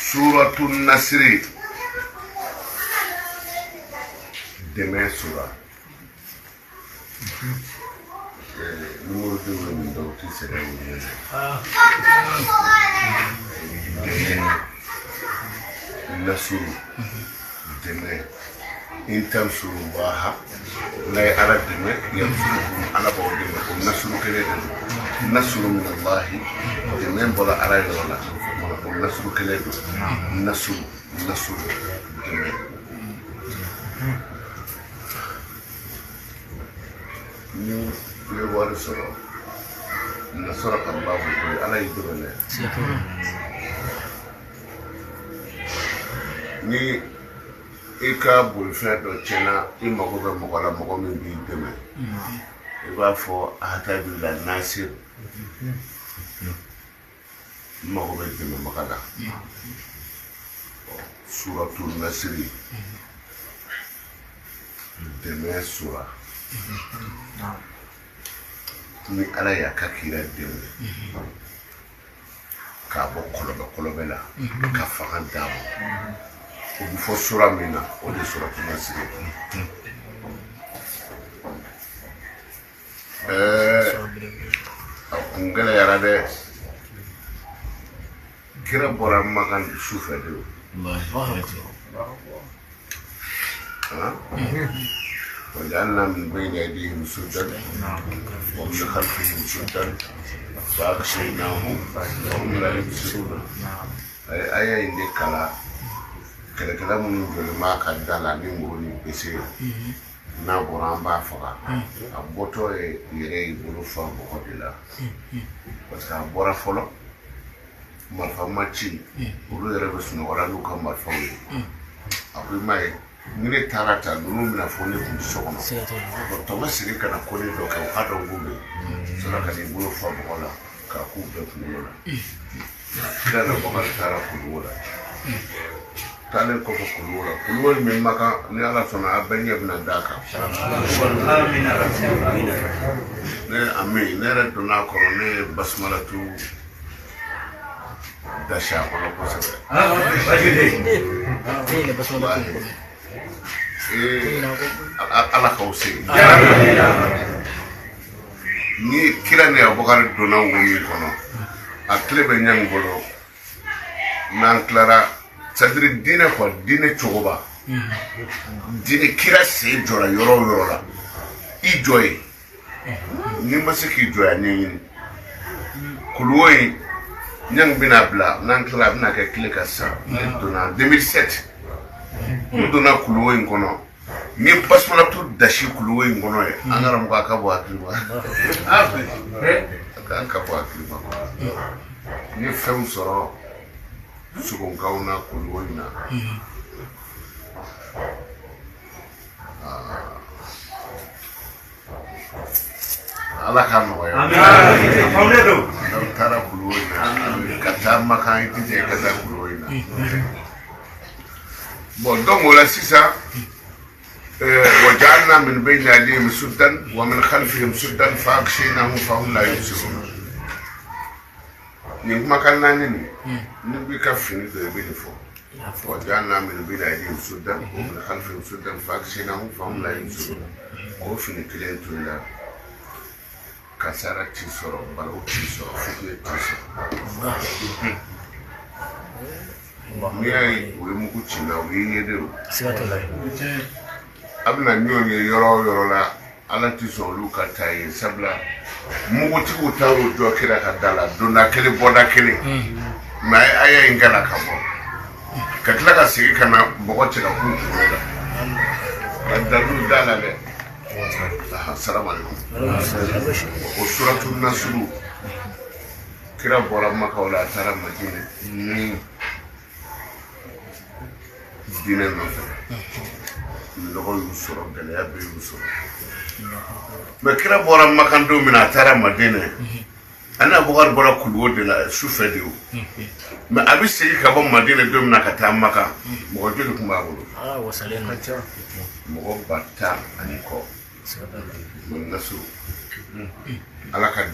Sourate Nasri. Demain sera. Numéro 2, donc c'est là où il est. Demain, Nasri. Demain. Intam surubaha la ara deme yamsuru ala bawo deme ko nasuru kele de nasuru min allah deme bola ara yola ko nasuru kele do nasuru deme ni le wala soro nasara allah ko ala yidole ni ika bolfɛn dɔ tiɲɛna I mago bɛ mɔgɔ la mɔgɔ min b'i dɛmɛ I b'a fɔ ahatabillah nasir I mago bɛ dɛmɛbaga la Sourate Nasri dɛmɛ sura ni ala y'a ka kira dɛmɛ k'a bɔ kɔlɔbɛ la ka fanga d'a ma o bɛ fɔ sura min na o de Sourate Nasri a kun gɛlɛyara dɛ kira bɔra Makan sufɛ de وجعلنا من بين أيديهم سدا ومن خلفهم سدا فأغشيناهم فهم لا يبصرون أي عندك kala mun joli ma ka dala ni ngoni pese na boramba faga a boto e yere bulu fa bo dila parce que bora folo marfa machi bulu yere be suno wala lu ka marfa wi abu mai ngine tarata nunu mina foni ku sokono to ma siri kana ko ni do ka ado ngube so na ka ni bulu fa bo wala ka ku be funo la kana ko ka tara ku wala talen ko kulwol min maka ni ala sona abenya bina daka ne ami ne redo na ko ne basmala tu dasha ko ko sebe ne basmala tu ala ko se ni kila ne abokar do na ngomi kono atlebe nyang bolo nan clara c'est-à-dire dine quoi dine chogoba dine kira se jora yoro la I joy ni masiki joy ni kulwoy nyang bina bla nan kla bina ka klika sa dona 2007 mu dona kulwoy kono ni basmala tu dashi kulwoy kono e angara mu ka bo akliba ka bo akliba ni fem soro sugon kauna kulwoina ala kan no ya amin tara kulwoina kata makan tije kata kulwoina bon donc wala sisa وجعلنا من بين أيديهم سدا ومن خلفهم سدا فأغشيناهم فهم لا يبصرون ni makanna ni bi ka fini de bi fo وجعلنا من بين أيديهم سدا ومن خلفهم سدا فأغشيناهم فهم لا يبصرون ko fini kilen to la kasara ti soro balo ti soro fini ti soro mi ay we mu ku ci na wi yede abna nyonye yoro la ala ti so lu ka tay sabla mu ko ti ko tawo do kira ka dala do na kele boda kele ma aya ingala ka bo ka tla ka sigi kana bogo ti ka ku la adalu dala le assalamu alaikum o Sourate Nasri kira bora maka wala tara madina dine no logo yusoro gele ya be yusoro me kira bora maka ndo mina tara madina ana bogar bora kulwo de la souffre de o me abisi ka bo madina do mina ka ta maka mo jodi kuma bolo wasalen mo batta aniko من نسو على كده